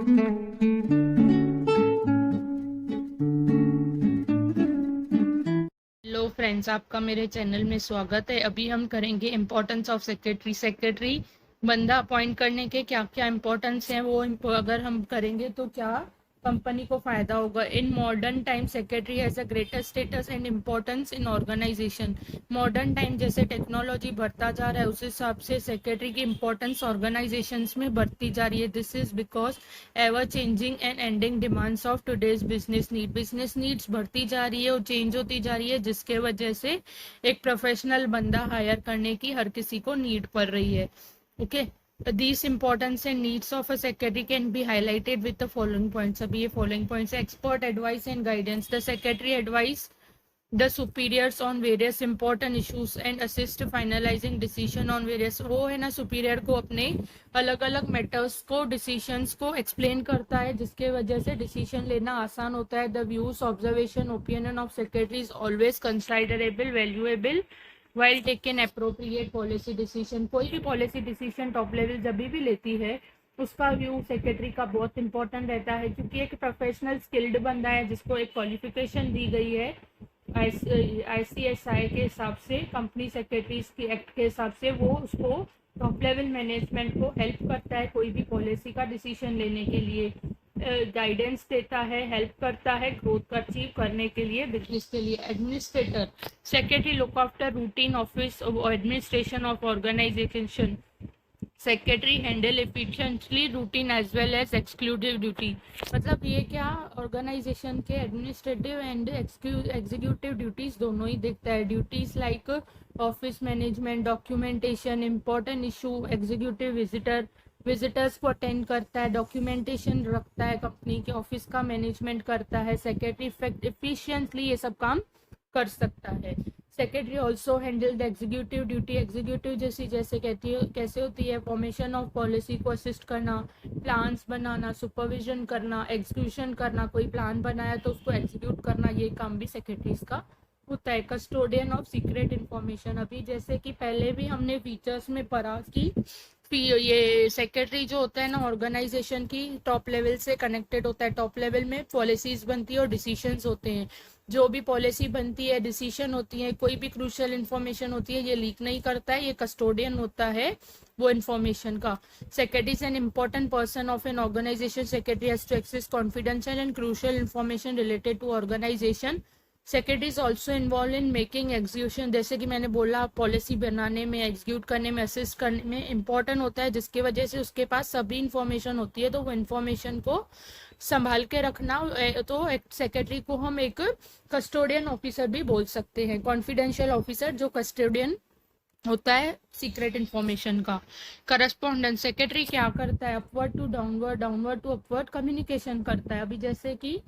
Hello friends, आपका मेरे channel में स्वागत है। अभी हम करेंगे इम्पोर्टेंस ऑफ सेक्रेटरी। सेक्रेटरी बंदा अपॉइंट करने के क्या क्या इम्पोर्टेंस हैं, वो अगर हम करेंगे तो क्या कंपनी को फायदा होगा। In modern time secretary has a greater status and importance in organisation. Modern time जैसे टेक्नोलॉजी बढ़ता जा रहा है, उस हिसाब से सेक्रेटरी की इम्पोर्टेंस ऑर्गेनाइजेशंस में बढ़ती जा रही है। This is because ever changing and ending demands of today's business needs बढ़ती जा रही है और चेंज होती जा रही है, जिसके वजह से एक प्रोफेशनल बंदा हायर करने की हर किसी को नीड पड़ रही है। Okay, these importance and needs of a secretary can be highlighted with the following points। अभी ये following points है। expert advice and guidance। the secretary advise the superiors on various important issues and assist finalizing decision on various। वो है ना superior को अपने अलग अलग matters को decisions को explain करता है, जिसके वजह से decision लेना आसान होता है। the views observation opinion of secretary is always considerable valuable while taking appropriate policy decision। कोई भी policy decision top level जब भी लेती है, उसका व्यू सेक्रेटरी का बहुत इंपॉर्टेंट रहता है, क्योंकि एक प्रोफेशनल स्किल्ड बंदा है जिसको एक क्वालिफिकेशन दी गई है ICSI के हिसाब से, कंपनी सेक्रेटरीज की एक्ट के हिसाब से। वो उसको टॉप लेवल मैनेजमेंट को हेल्प करता है कोई भी पॉलिसी का डिसीजन लेने के लिए, गाइडेंस देता है, हेल्प करता है ग्रोथ को अचीव करने के लिए, बिजनेस के लिए। Administrator secretary look after routine office administration of organisation. Secretary handle efficiently routine as well as exclusive duty. मतलब ये क्या, ऑर्गेनाइजेशन के एडमिनिस्ट्रेटिव एंड एग्जीक्यूटिव ड्यूटीज दोनों ही देखता है। Duties like office management, documentation, important issue, executive visitors को attend करता है, डॉक्यूमेंटेशन रखता है, कंपनी के ऑफिस का मैनेजमेंट करता है। सेक्रेटरी एफिशिएंटली ये सब काम कर सकता है। Secretary also handle the executive duty. Executive जैसे कहती है कैसे होती है, फॉर्मेशन ऑफ पॉलिसी को असिस्ट करना, प्लान्स बनाना, सुपरविजन करना, एग्जीक्यूशन करना। कोई प्लान बनाया तो उसको एग्जीक्यूट करना, ये काम भी सेक्रेटरीज का होता है। Custodian of secret information. अभी जैसे कि पहले भी हमने फीचर्स में पढ़ा कि ये सेक्रेटरी जो होता है ना, ऑर्गेनाइजेशन की टॉप लेवल से कनेक्टेड होता है। टॉप लेवल में पॉलिसीज बनती है और डिसीजंस होते हैं। जो भी पॉलिसी बनती है, डिसीजन होती है, कोई भी क्रूशियल इन्फॉर्मेशन होती है, ये लीक नहीं करता है, ये कस्टोडियन होता है वो इन्फॉर्मेशन का। Secretary is an important person of an organisation. Secretary has to access confidential and crucial information related to organisation. Secretary is also involve in making execution. जैसे कि मैंने बोला, पॉलिसी बनाने में, एग्जीक्यूट करने में, असिस्ट करने में इम्पोर्टेंट होता है, जिसके वजह से उसके पास सभी इंफॉर्मेशन होती है, तो वो इन्फॉर्मेशन को संभाल के रखना। तो एक सेक्रेटरी को हम एक कस्टोडियन ऑफिसर भी बोल सकते हैं, कॉन्फिडेंशियल ऑफिसर जो कस्टोडियन होता है सीक्रेट इन्फॉर्मेशन का। करस्पॉन्डेंट सेक्रेटरी क्या करता है, upward to downward, downward to upward communication करता है। अभी जैसे कि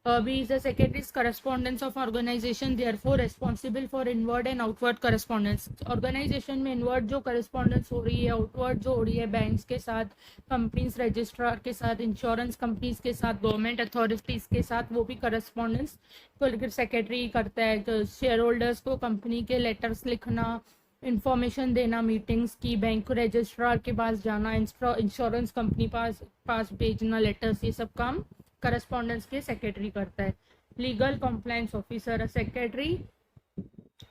अभी is the secretaries correspondence of organisation, therefore responsible for inward and outward correspondence. Organisation में इनवर्ड जो करस्पॉन्डेंस हो रही है, आउटवर्ड जो हो रही है बैंक्स के साथ, कंपनीज रजिस्ट्रार के साथ, इंश्योरेंस कंपनीज के साथ, गवर्नमेंट अथॉरिटीज के साथ, वो भी करस्पॉन्डेंस को सेक्रेटरी करता है। शेयर होल्डर्स को कंपनी के लेटर्स लिखना, इंफॉर्मेशन देना मीटिंग्स की, बैंक रजिस्ट्रार के पास जाना, इंश्योरेंस कंपनी पास भेजना लेटर्स, ये सब काम करस्पॉन्डेंस के सेक्रेटरी करता है। Legal compliance officer, secretary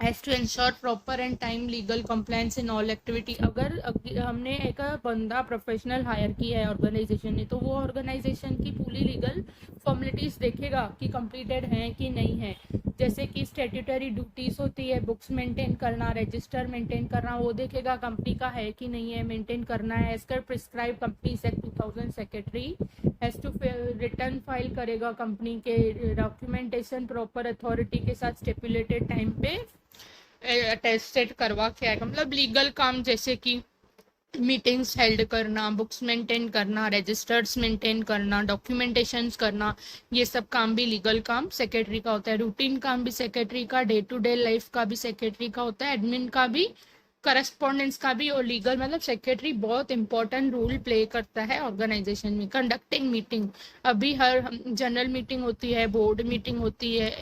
has to ensure proper and time legal compliance in all activity. अगर हमने एक बंदा प्रोफेशनल हायर किया है ऑर्गेनाइजेशन ने, तो वो ऑर्गेनाइजेशन की पूरी लीगल फॉर्मेलिटीज देखेगा कि कंप्लीटेड हैं कि नहीं है। जैसे कि स्टैट्यूटरी ड्यूटीज होती है, बुक्स मेंटेन करना, रजिस्टर मेंटेन करना, वो देखेगा कंपनी का है कि नहीं है, मेंटेन करना है। एज पर prescribe companies act 2000, secretary has to return file करेगा कंपनी के डॉक्यूमेंटेशन प्रॉपर अथॉरिटी के साथ स्टेपुलेटेड टाइम पे अटेस्टेड करवा के आएगा। मतलब लीगल काम जैसे कि मीटिंग्स हेल्ड करना, बुक्स मेंटेन करना, रजिस्टर्स मेंटेन करना, डॉक्यूमेंटेशंस करना, ये सब काम भी लीगल काम सेक्रेटरी का होता है। रूटीन काम भी सेक्रेटरी का, डे टू डे लाइफ का भी सेक्रेटरी का होता है, एडमिन का भी, करस्पॉन्डेंस का भी, और लीगल। मतलब सेक्रेटरी बहुत इंपॉर्टेंट रोल प्ले करता है ऑर्गेनाइजेशन में। कंडक्टिंग मीटिंग, अभी हर जनरल मीटिंग होती है, बोर्ड मीटिंग होती है,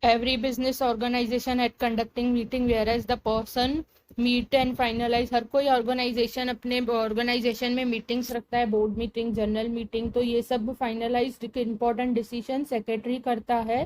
every business organization at conducting meeting, whereas the person meet and finalise. हर कोई ऑर्गेनाइजेशन अपने ऑर्गेनाइजेशन में मीटिंग्स रखता है, बोर्ड मीटिंग, जनरल मीटिंग, तो ये सब फाइनलाइज इंपॉर्टेंट डिसीजन सेक्रेटरी करता है।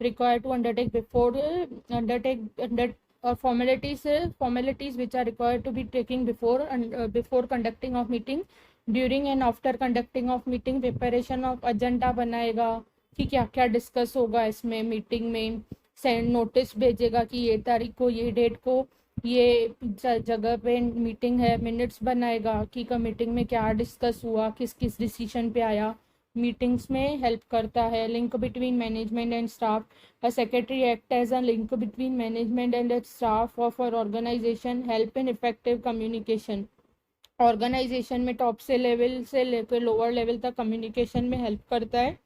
Required to undertake before under और formalities which are required to be taking before conducting of meeting, during and after conducting of meeting, preparation of agenda बनाएगा कि क्या क्या डिस्कस होगा इसमें मीटिंग में, सेंड नोटिस भेजेगा कि ये तारीख को, ये डेट को, ये जगह पे मीटिंग है, मिनट्स बनाएगा कि मीटिंग में क्या डिस्कस हुआ, किस किस डिसीजन पे आया, मीटिंग्स में हेल्प करता है। Link between management and staff, a secretary act as a link between management and its staff of our organization, help in effective communication। Organisation में टॉप से लेवल से लेकर लोअर लेवल तक कम्युनिकेशन में help करता है।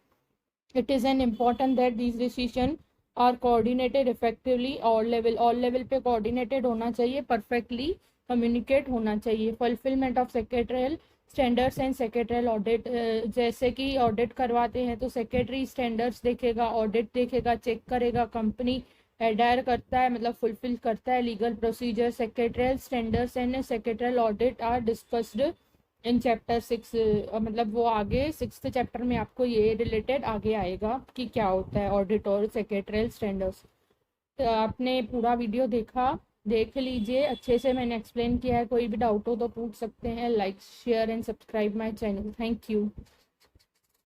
It is an important that these decision are coordinated effectively. All level पे coordinated होना चाहिए, परफेक्टली कम्युनिकेट होना चाहिए। Fulfilment of secretarial standards and secretarial audit, जैसे कि ऑडिट करवाते हैं तो सेक्रेटरी स्टैंडर्ड्स देखेगा, ऑडिट देखेगा, चेक करेगा, कंपनी एडायर करता है मतलब फुलफिल करता है legal procedure. Secretarial standards and secretarial audit are discussed in chapter 6, मतलब वो आगे 6th चैप्टर में आपको ये रिलेटेड आगे आएगा कि क्या होता है ऑडिट और सेक्रेटरियल स्टैंडर्ड्स। तो आपने पूरा वीडियो देख लीजिए, अच्छे से मैंने एक्सप्लेन किया है। कोई भी डाउट हो तो पूछ सकते हैं। Like share and subscribe my channel. Thank you.